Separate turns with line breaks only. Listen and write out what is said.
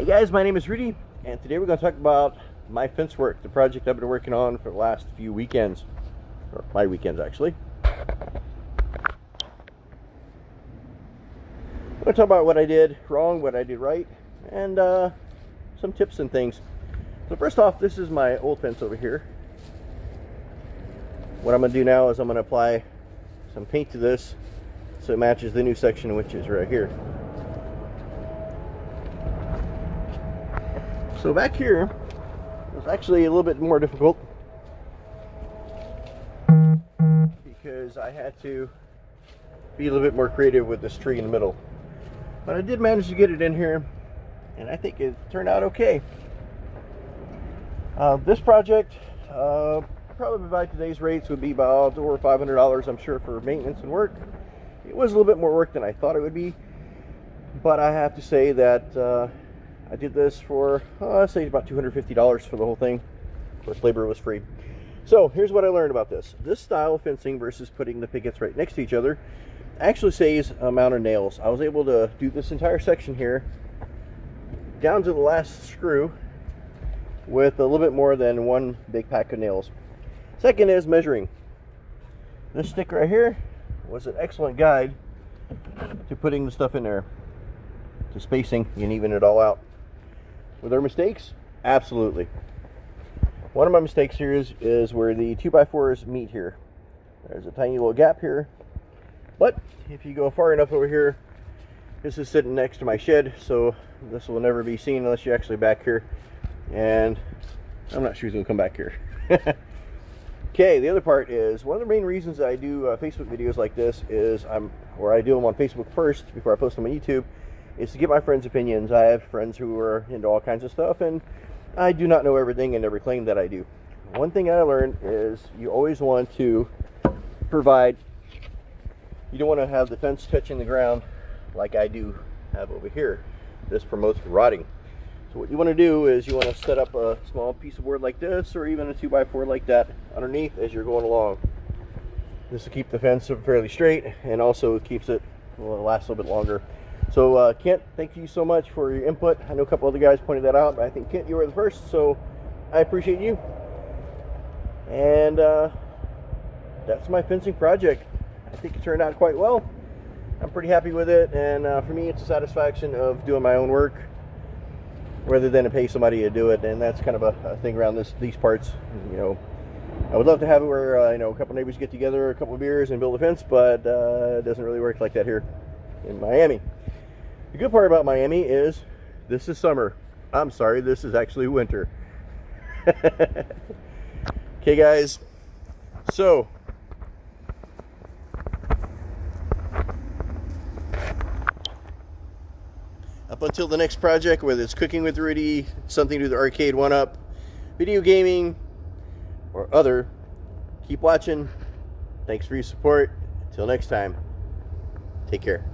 Hey guys, my name is Rudy, and today we're going to talk about my fence work, the project I've been working on for the last few weekends, or my weekends actually. I'm going to talk about what I did wrong, what I did right, and some tips and things. So first off, this is my old fence over here. What I'm going to do now is I'm going to apply some paint to this so it matches the new section, which is right here. So back here was actually a little bit more difficult because I had to be a little bit more creative with this tree in the middle. But I did manage to get it in here, and I think it turned out okay. This project, probably by today's rates, would be about over $500, I'm sure, for maintenance and work. It was a little bit more work than I thought it would be, but I have to say that I did this for, I'd say about $250 for the whole thing. Of course, labor was free. So here's what I learned about this. This style of fencing versus putting the pickets right next to each other actually saves amount of nails. I was able to do this entire section here down to the last screw with a little bit more than one big pack of nails. Second is measuring. This stick right here was an excellent guide to putting the stuff in there, to spacing and even it all out. Were there mistakes? Absolutely. One of my mistakes here is where the 2x4s meet here. There's a tiny little gap here, but if you go far enough over here, this is sitting next to my shed, so this will never be seen unless you're actually back here, and I'm not sure he's gonna come back here. Okay, the other part is, one of the main reasons I do Facebook videos like this is I do them on Facebook first before I post them on YouTube, is to get my friends' opinions. I have friends who are into all kinds of stuff, and I do not know everything and every claim that I do. One thing I learned is you always want to provide, you don't want to have the fence touching the ground like I do have over here. This promotes rotting. So what you want to do is you want to set up a small piece of board like this, or even a 2x4 like that underneath as you're going along. This will keep the fence fairly straight, and also keeps it, well, it'll last a little bit longer. So Kent, thank you so much for your input. I know a couple other guys pointed that out, but I think Kent, you were the first, so I appreciate you. And that's my fencing project. I think it turned out quite well. I'm pretty happy with it, and for me it's a satisfaction of doing my own work rather than to pay somebody to do it, and that's kind of a thing around these parts. You know, I would love to have it where you know, a couple neighbors get together, a couple of beers, and build a fence, but it doesn't really work like that here in Miami. The good part about Miami is this is summer. I'm sorry, this is actually winter. Okay guys, so up until the next project, whether it's Cooking with Rudy, something to do with the arcade 1-up, video gaming, or other, keep watching. Thanks for your support. Until next time, take care.